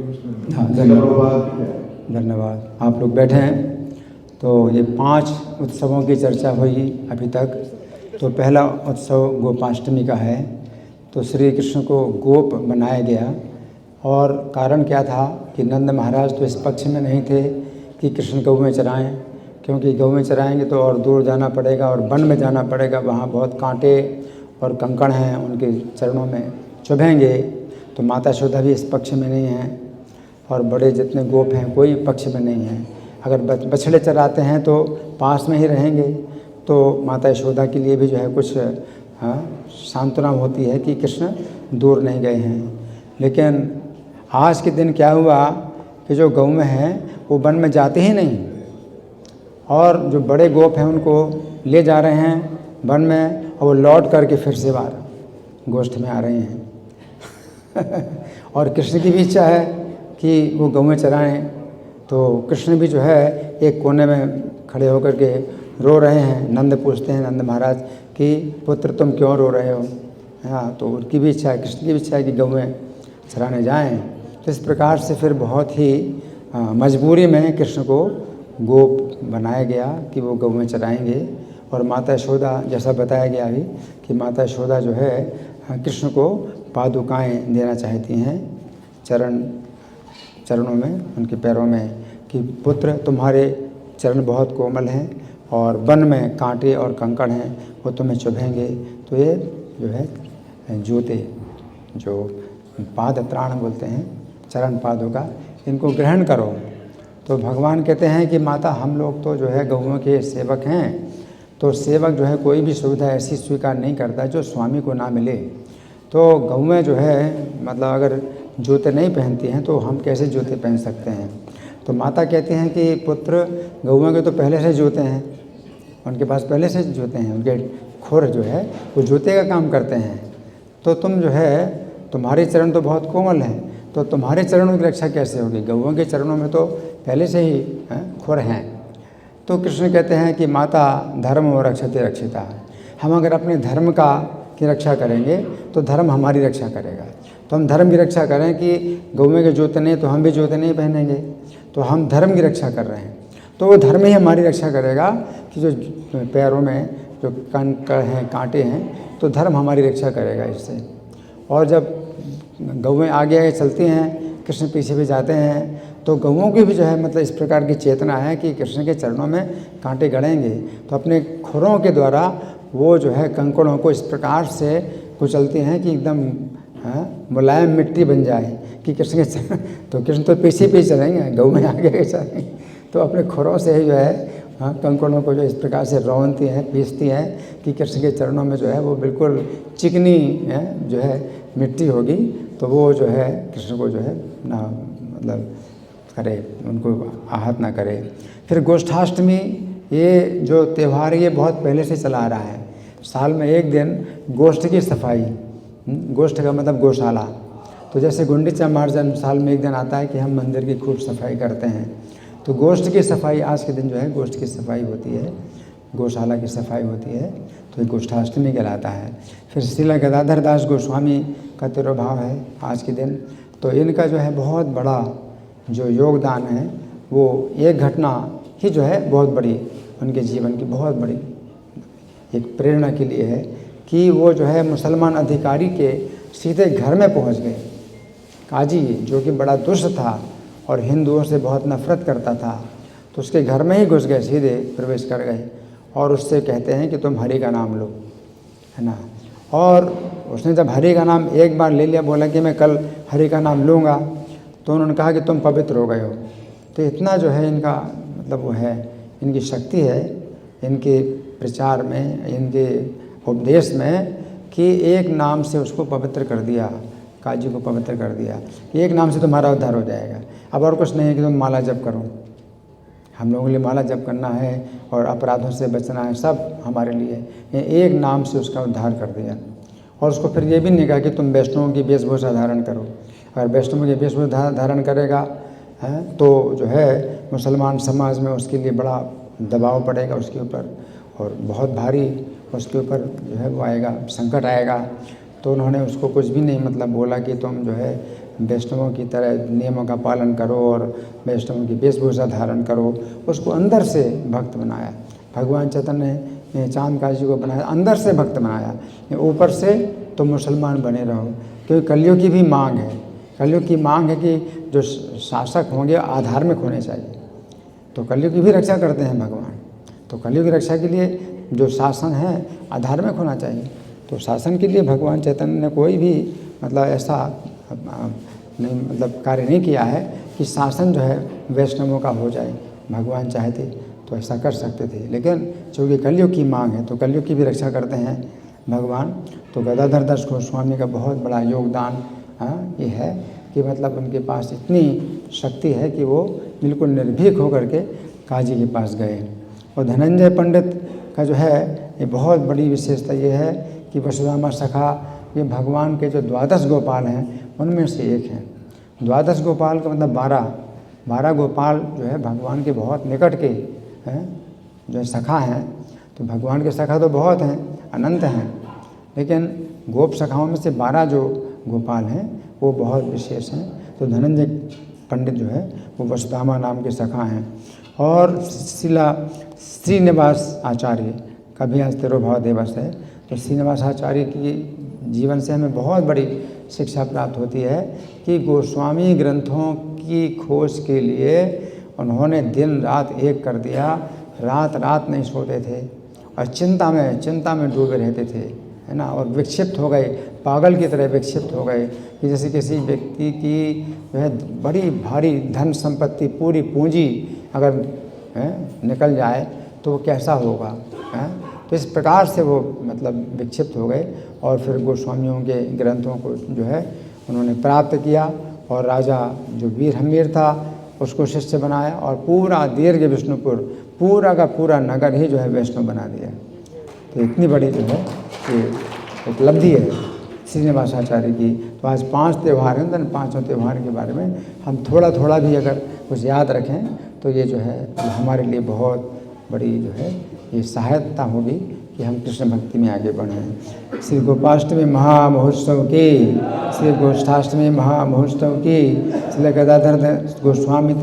हाँ, धन्यवाद। आप लोग बैठे हैं। तो ये 5 उत्सवों की चर्चा हुई अभी तक। तो पहला उत्सव गोपाष्टमी का है। तो श्री कृष्ण को गोप बनाया गया और कारण क्या था कि नंद महाराज तो इस पक्ष में नहीं थे कि कृष्ण गौ में चराएँ, क्योंकि गौ में चराएँगे तो और दूर जाना पड़ेगा और वन में जाना पड़ेगा, वहाँ बहुत कांटे और कंकड़ हैं, उनके चरणों में चुभेंगे। तो माता यशोदा भी इस पक्ष में नहीं हैं और बड़े जितने गोप हैं कोई पक्ष में नहीं हैं। अगर बछड़े चराते हैं तो पास में ही रहेंगे। तो माता यशोदा के लिए भी जो है कुछ सांत्वना होती है कि कृष्ण दूर नहीं गए हैं। लेकिन आज के दिन क्या हुआ कि जो गौ में हैं वो वन में जाते ही नहीं और जो बड़े गोप हैं उनको ले जा रहे हैं वन में और वो लौट करके फिर से बाहर गोष्ठ में आ रहे हैं और कृष्ण की भी इच्छा है कि वो गौ में चराएँ। तो कृष्ण भी जो है एक कोने में खड़े होकर के रो रहे हैं। नंद पूछते हैं नंद महाराज कि पुत्र तुम क्यों रो रहे हो? हाँ, तो उनकी भी इच्छा है, कृष्ण की भी इच्छा है कि गौ में चराने जाएं। तो इस प्रकार से फिर बहुत ही मजबूरी में कृष्ण को गोप बनाया गया कि वो गौ में चराएँगे। और माता यशोदा, जैसा बताया गया अभी कि माता यशोदा जो है कृष्ण को पादुकाएँ देना चाहती हैं चरणों में, उनके पैरों में, कि पुत्र तुम्हारे चरण बहुत कोमल हैं और वन में कांटे और कंकड़ हैं, वो तुम्हें चुभेंगे। तो ये जो है जूते, जो पाद त्राण बोलते हैं, चरण पादों का, इनको ग्रहण करो। तो भगवान कहते हैं कि माता हम लोग तो जो है गौओं के सेवक हैं। तो सेवक जो है कोई भी सुविधा ऐसी स्वीकार नहीं करता जो स्वामी को ना मिले। तो गौएं जो है मतलब अगर जूते नहीं पहनती हैं तो हम कैसे जूते पहन सकते हैं? तो माता कहती हैं कि पुत्र गौओं के तो पहले से जूते हैं, उनके पास पहले से जूते हैं, उनके खुर जो है वो जूते का काम करते हैं। तो तुम जो है तुम्हारे चरण तो बहुत कोमल हैं, तो तुम्हारे चरणों की रक्षा कैसे होगी? गौओं के चरणों में तो पहले से ही खुर हैं। तो कृष्ण कहते हैं कि माता धर्म व रक्षते रक्षिता। हम अगर अपने धर्म की रक्षा करेंगे तो धर्म हमारी रक्षा करेगा। तो हम धर्म की रक्षा करें कि गौएं के जूते नहीं तो हम भी जूते नहीं पहनेंगे। तो हम धर्म की रक्षा कर रहे हैं, तो वो धर्म ही हमारी रक्षा करेगा कि जो पैरों में जो कंकड़ हैं, कांटे हैं, तो धर्म हमारी रक्षा करेगा इससे। और जब गौएं आगे आगे चलती हैं, कृष्ण पीछे भी जाते हैं, तो गौओं की भी जो है मतलब इस प्रकार की चेतना है कि कृष्ण के चरणों में कांटे गड़ेंगे। तो अपने खुरों के द्वारा वो जो है कंकड़ों को इस प्रकार से कुचलती हैं कि एकदम मुलायम मिट्टी बन जाए कि कृष्ण के तो कृष्ण तो पीछे चलेंगे, गौ में आगे चलेंगे। तो अपने खुरों से ही जो है कंकड़ों को जो इस प्रकार से रौनती हैं, पीसती हैं कि कृष्ण के चरणों में जो है वो बिल्कुल चिकनी जो है मिट्टी होगी। तो वो जो है कृष्ण को जो है ना मतलब करे, उनको आहत ना करे। फिर गोष्ठाष्टमी, ये जो त्यौहार है ये बहुत पहले से चला आ रहा है। साल में एक दिन गोष्ठ की सफाई, गोष्ठ का मतलब गौशाला। तो जैसे गुंडीचा मार्जन साल में एक दिन आता है कि हम मंदिर की खूब सफाई करते हैं, तो गोष्ठ की सफाई आज के दिन जो है गोष्ठ की सफाई होती है, गौशाला की सफाई होती है। तो ये गोष्ठाष्टमी कहलाता है। फिर श्रील गदाधर दास गोस्वामी का तिरुभाव है आज के दिन। तो इनका जो है बहुत बड़ा जो योगदान है वो एक घटना ही जो है बहुत बड़ी उनके जीवन की बहुत बड़ी एक प्रेरणा के लिए है कि वो जो है मुसलमान अधिकारी के सीधे घर में पहुंच गए। काजी जो कि बड़ा दुष्ट था और हिंदुओं से बहुत नफरत करता था, तो उसके घर में ही घुस गए, सीधे प्रवेश कर गए और उससे कहते हैं कि तुम हरि का नाम लो, है ना। और उसने जब हरि का नाम एक बार ले लिया, बोला कि मैं कल हरि का नाम लूँगा, तो उन्होंने कहा कि तुम पवित्र हो गए हो। तो इतना जो है इनका मतलब वो है, इनकी शक्ति है इनके प्रचार में, इनके उपदेश में, कि एक नाम से उसको पवित्र कर दिया, काजी को पवित्र कर दिया। एक नाम से तुम्हारा उद्धार हो जाएगा। अब और कुछ नहीं है कि तुम माला जप करो। हम लोगों के लिए माला जप करना है और अपराधों से बचना है, सब हमारे लिए। एक नाम से उसका उद्धार कर दिया। और उसको फिर ये भी नहीं कहा कि तुम वैष्णवों की वेशभूषा धारण करो। अगर वैष्णव की वेशभूषा धारण करेगा तो जो है मुसलमान समाज में उसके लिए बड़ा दबाव पड़ेगा उसके ऊपर और बहुत भारी उसके ऊपर जो है वो आएगा, संकट आएगा। तो उन्होंने उसको कुछ भी नहीं मतलब बोला कि तुम जो है वैष्णवों की तरह नियमों का पालन करो और वैष्णवों की वेशभूषा धारण करो, उसको अंदर से भक्त बनाया। भगवान चैतन्य ने चांद काशी को बनाया, अंदर से भक्त बनाया। ऊपर से तो मुसलमान बने रहो, क्योंकि कलयुग की भी मांग है। कलयुग की मांग है कि जो शासक होंगे आधार्मिक होने चाहिए, तो कलयुग की भी रक्षा करते हैं भगवान। तो कलयुग की रक्षा के लिए जो शासन है आधार्मिक होना चाहिए। तो शासन के लिए भगवान चैतन्य ने कोई भी मतलब ऐसा नहीं मतलब कार्य नहीं किया है कि शासन जो है वैष्णवों का हो जाए। भगवान चाहते तो ऐसा कर सकते थे, लेकिन चूँकि कलयुग की मांग है तो कलयुग की भी रक्षा करते हैं भगवान। तो गदाधर दास गोस्वामी का बहुत बड़ा योगदान ये है कि मतलब उनके पास इतनी शक्ति है कि वो बिल्कुल निर्भीक होकर के काजी के पास गए। और धनंजय पंडित का जो है ये बहुत बड़ी विशेषता ये है कि वसुधामा सखा ये भगवान के जो 12 गोपाल हैं उनमें से एक हैं। 12 गोपाल का मतलब 12 गोपाल जो है भगवान के बहुत निकट के हैं, जो सखा हैं। तो भगवान के सखा तो बहुत हैं, अनंत हैं, लेकिन गोप सखाओं में से 12 जो गोपाल हैं वो बहुत विशेष हैं। तो धनंजय पंडित जो है वो वसुधामा नाम के सखा हैं। और शिला श्रीनिवास आचार्य का भी आज तिरुभाव दिवस है। तो श्रीनिवास आचार्य की जीवन से हमें बहुत बड़ी शिक्षा प्राप्त होती है कि गोस्वामी ग्रंथों की खोज के लिए उन्होंने दिन रात एक कर दिया, रात रात नहीं सोते थे और चिंता में डूबे रहते थे, है ना। और विक्षिप्त हो गए, पागल की तरह विक्षिप्त हो गए कि जैसे किसी व्यक्ति की जो है बड़ी भारी धन संपत्ति पूरी पूंजी अगर निकल जाए तो वो कैसा होगा, तो इस प्रकार से वो मतलब विक्षिप्त हो गए। और फिर गोस्वामियों के ग्रंथों को जो है उन्होंने प्राप्त किया और राजा जो वीर हमीर था उसको शिष्य बनाया और पूरा दीर्घ विष्णुपुर पूरा का पूरा नगर ही जो है वैष्णव बना दिया। तो इतनी बड़ी जो है ये उपलब्धि है श्रीनिवासाचार्य की। तो आज 5 त्यौहार हैं, तो 5 त्यौहार के बारे में हम थोड़ा थोड़ा भी अगर कुछ याद रखें तो ये जो है हमारे लिए बहुत बड़ी जो है ये सहायता होगी कि हम कृष्ण भक्ति में आगे बढ़ें। श्री गोपाष्टमी महामहोत्सव की, श्री गोष्ठाष्टमी महामहोत्सव की, श्री गदाधर गोस्वामी